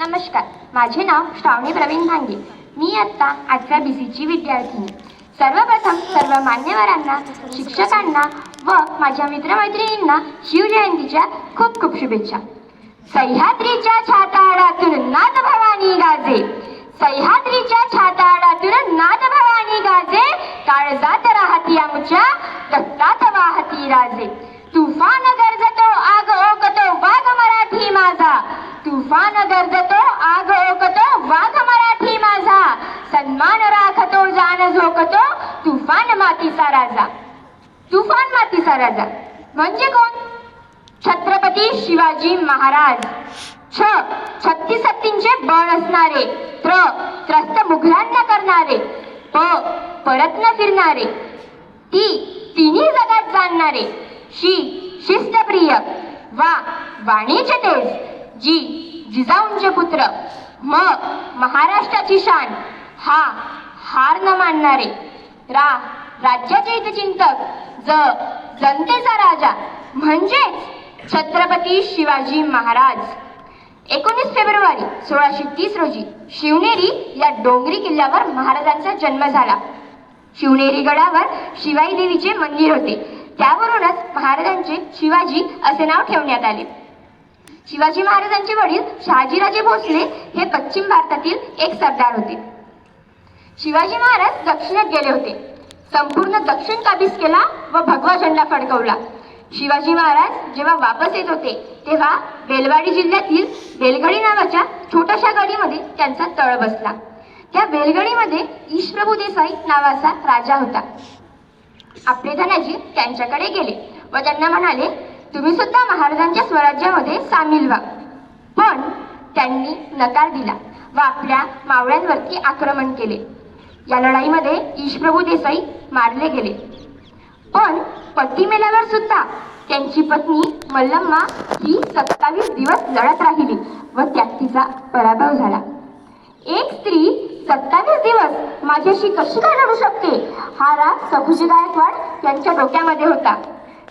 नमस्कार, माझे नाव श्रावणी प्रवीण भांगे. मी आत्ता 8व्या BCची विद्यार्थिनी. सर्वप्रथम सर्व मान्यवरांना, शिक्षकांना व माझ्या मित्रमैत्रिणींना शिवजयंतीच्या खूप खूप शुभेच्छा. सह्याद्रीच्या छाताडातून नाद भवानी गाजे, सह्याद्रीच्या छाताडातून नाद भवानी गाजे, काळजात राहती आमच्या रक्तात वाहती राजे. तुफान गरजतो आग ओकतो वाघ मराठी माझा, तुफान गरजतो आग ओकतो वाघ मराठी माझा, सन्मान राखतो जान झोकतो तुफान मातीचा राजा. तुफान मातीचा राजा म्हणजे कोण? छत्रपती शिवाजी महाराज. छत्तीस हत्तींचे बळ असणारे, त्रस्त मुघलांना करणारे, परत न फिरणारे, तिन्ही जगात जाणणारे, शिस्तप्रिय, वाणीचे तेज, जिजाऊंचे पुत्र, महाराष्ट्राची शान, हार न मानणारे, राज्याचे हितचिंतक, जनतेचा राजा म्हणजे छत्रपती शिवाजी महाराज. 19 फेब्रुवारी 1630 रोजी शिवनेरी या डोंगरी किल्ल्यावर महाराजांचा जन्म झाला. शिवनेरी गडावर शिवाई देवीचे मंदिर होते. त्यावरूनच महाराजांचे शिवाजी असे नाव ठेवण्यात आले. शिवाजी महाराजांचे वडील शहाजीराजे भोसले हे पश्चिम भारतातील एक सरदार होते. शिवाजी महाराज दक्षिणेत गेले होते. संपूर्ण दक्षिण काबीज केला व भगवा झेंडा फडकवला. शिवाजी महाराज जेव्हा वापस येत होते तेव्हा बेलवाडी जिल्ह्यातील बेलगडी नावाच्या छोट्याशा गडीमध्ये त्यांचा तळ बसला. त्या बेलगडीमध्ये ईशप्रभू देसाई नावाचा राजा होता. आपले धनाजी त्यांच्याकडे गेले व त्यांना म्हणाले, तुम्ही सुद्धा महाराजांच्या स्वराज्यामध्ये सामील व्हा. पण त्यांनी नकार दिला व आपल्या मावळ्यांवरती आक्रमण केले. या लढाईमध्ये ईशप्रभू देसाई मारले गेले. पण पती मेल्यावर सुद्धा त्यांची पत्नी मल्लम्मा ही 27 दिवस लढत राहिली व त्यात तिचा पराभव झाला. एक स्त्री 27 दिवस माझ्याशी कशी काय लढू शकते हा राग सखुजी गायकवाड यांच्या डोक्यामध्ये होता.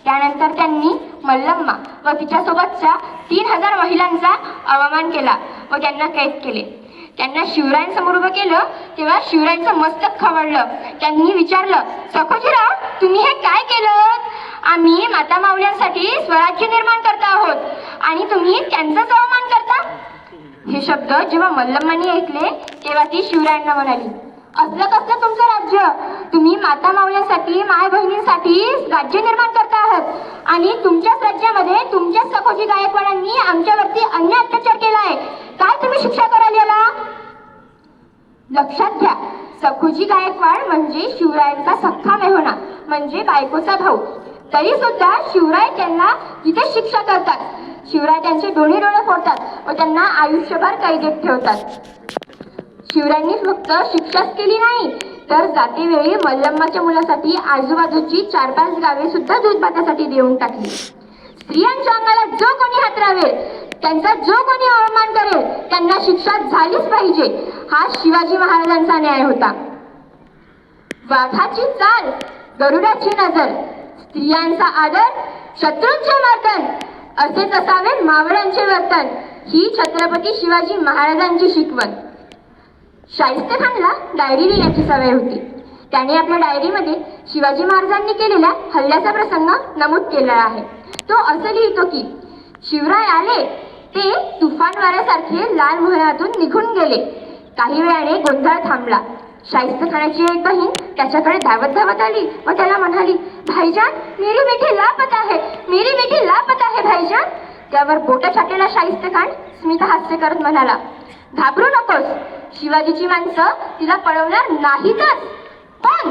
त्यानंतर त्यांनी मल्लम्मा व तिच्यासोबतच्या 3000 महिलांचा अवमान केला व त्यांना कैद केले. त्यांना शिवरायांसमोर उभं केलं तेव्हा शिवरायांचं मस्तक खवळलं. त्यांनी विचारलं, सखोजीराव तुम्ही हे काय केलं? आम्ही माता माऊल्यांसाठी स्वराज्य निर्माण करत आहोत आणि तुम्ही त्यांचाच अवमान करता. हे शब्द जेव्हा मल्लम्मांनी ऐकले तेव्हा ती शिवरायांना म्हणाली, असलं कसलं तुमचं राज्य? तुम्ही माता माऊल्यांसाठी, माय बहिणींसाठी राज्य निर्माण करता आहात आणि तुमच्याच राज्यामध्ये तुमच्याच सखोजी गायकवाडांनी आमच्यावरती अन्याय अत्याचार केलाय. काय तुम्ही शिक्षा कराल याला? लक्षात घ्या, सखोजी गायकवाड म्हणजे शिवरायांचा सख्खा मेहुणा म्हणजे बायकोचा भाऊ. तरी सुद्धा शिवराय त्यांना तिथे शिक्षा करतात. शिवराय त्यांचे दोन्ही डोळे फोडतात व त्यांना आयुष्यभर कैदेत ठेवतात. शिवरायांनी फक्त शिक्षाच केली नाही तर जातेवेळी मल्लम्माच्या मुलासाठी आजूबाजूची 4-5 गावे सुद्धा दूध भातासाठी देऊन टाकली. स्त्रियांच्या अंगाला जो कोणी हात लावेल, त्यांचा जो कोणी अवमान करेल त्यांना शिक्षा झालीच पाहिजे, हा शिवाजी महाराजांचा न्याय होता. वाघाची चाल, गरुडाची नजर, स्त्रियांचा आदर, शत्रूंचे मर्दन, असेच असावे मावळ्यांचे वर्तन, ही छत्रपती शिवाजी महाराजांची शिकवण. शाहिस्तेखानला डायरी लिहिण्याची सवय होती. त्याने आपल्या डायरीमध्ये शिवाजी महाराजांनी केलेल्या हल्ल्याचा प्रसंग नमूद केला आहे. तो असं लिहितो की शिवराय आले ते तुफान वाऱ्यासारखे लाल महलातून निघून गेले. काही वेळाने गोंधळ थांबला. शाहिस्तेखानाची एक बहीण त्याच्याकडे धावत धावत आली व त्याला म्हणाली, भाईजान मेरी बेटी लापता है, मेरी बेटी लापता है भाईजान. त्यावर बोट छाटलेला शाहिस्तेखान स्मित हास्य करत म्हणाला, घाबरू नकोस, शिवाजीची माणसं तिला पळवणार नाहीतच. पण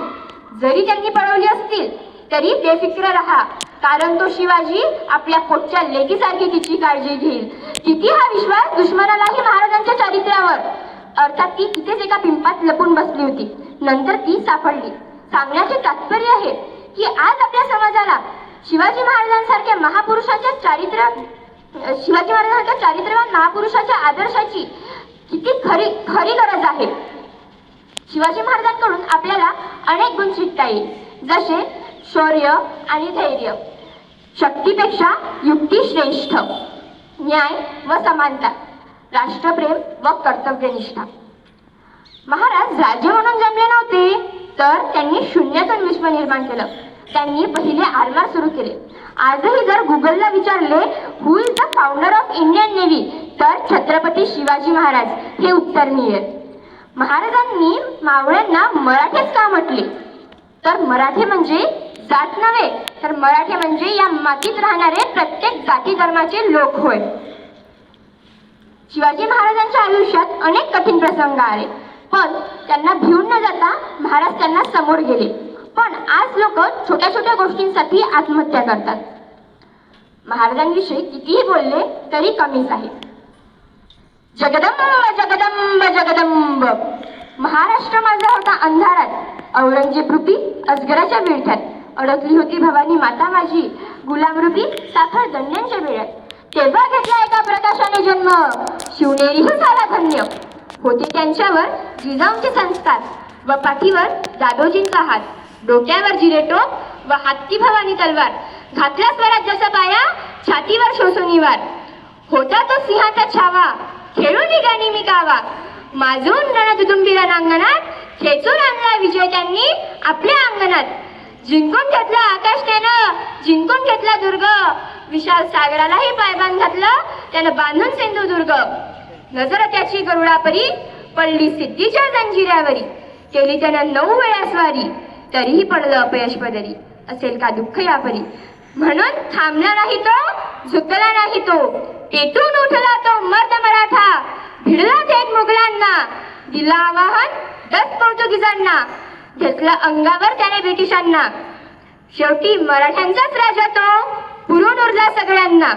जरी त्यांनी पळवली असतील तरी बेफिक्र राहा, कारण तो शिवाजी आपल्या पोटच्या लेकीसारखी तिची काळजी घेईल. किती हा विश्वास दुश्मनालाही महाराजांच्या चारित्र्यावर. अर्थात ती तिथेच एका पिंपात लपून बसली होती. नंतर ती सापडली. सांगण्याचे तात्पर्य आहे की आज आपल्या समाजाला शिवाजी महाराजांसारख्या चारित्र्यवान महापुरुषाच्या आदर्शाची किती खरी गरज आहे. शिवाजी महाराजांकडून आपल्याला अनेक गुण शिकता येईल, जसे शौर्य आणि धैर्य, शक्तीपेक्षा युक्ती श्रेष्ठ, न्याय व समानता, राष्ट्रप्रेम व कर्तव्यनिष्ठा. महाराज राजे म्हणून जमले नव्हते, तर त्यांनी शून्यातून विश्व निर्माण केलं. त्यांनी पहिले आरमार सुरू केले. आजही जर गुगलला विचारले who is the founder of Indian navy, तर छत्रपती शिवाजी महाराज हे उत्तर मिळेल. महाराजांनी मावळ्यांना मराठेच का म्हटले, तर मराठे म्हणजे जात नव्हे, तर मराठे म्हणजे या मातीत राहणारे प्रत्येक जाती धर्माचे लोक होय. शिवाजी महाराजांच्या आयुष्यात अनेक कठीण प्रसंग आले, पण त्यांना भिवून न जाता महाराज त्यांना समोर गेले. पण आज लोक छोट्या छोट्या गोष्टींसाठी आत्महत्या करतात. महाराजांविषयी कितीही बोलले तरी कमीच आहे. जगदंब जगदंब जगदंब. महाराष्ट्र माझा होता अंधारात, औरंगजेब रूपी अजगराच्या विळख्यात. अडकली होती भवानी माता माझी, गुलाम रूपी साखर दंड्यांच्या वेळात. तेव्हा घेतला एका प्रकाशाने जन्म, शिवनेरीही झाला धन्य. होते त्यांच्यावर जिजाऊंचे संस्कार, व पाठीवर दादोजींचा हात. डोक्यावर जिरेटोप व हाती भवानी तलवार. घातला स्वराज्याचा पाया, छातीवर शोषुनी वार. होता तो सिंहाचा छावा, खेळून गाणी मी गावा. माजून रणदुदुंबी रणांगणात, खेचून आणला विजय त्यांनी आपल्या अंगणात. जिंकून घेतला आकाश त्यानं, जिंकून घेतला दुर्ग. विशाल सागरालाही पायबांध घातलं त्यानं बांधून सिंधुदुर्ग. नजर त्याची गरुडापरी, पडली सिद्धीच्या जंजिऱ्यावरी. केली त्यानं 9 वेळा स्वारी, तरीही पडलं अपयश पदरी. असेल का दुःख यापरी, म्हणून थांबला नाही तो, झुकला नाही तो. पेटून उठला तो मर्द मराठा, भिडला थेट मुघलांना. दिला आवाहन 10 पोर्तुगीजांना, घेतलं अंगावर त्याने ब्रिटिशांना. शेवटी मराठ्यांचाच राजा तो, पुरून उरला सगळ्यांना.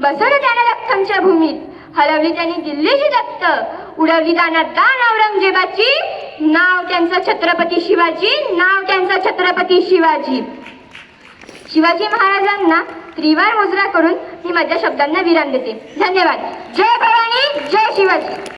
बसवलं त्याने दख्खनच्या भूमीत, हलवली त्यांनी दिल्लीची तख्त. उडवली दाना दान औरंगजेबाची, नाव त्यांचं छत्रपती शिवाजी, नाव त्यांचं छत्रपती शिवाजी. शिवाजी महाराजांना त्रिवार मुजरा करून मी माझ्या शब्दांना विराम देते. धन्यवाद. जय भवानी, जय शिवाजी.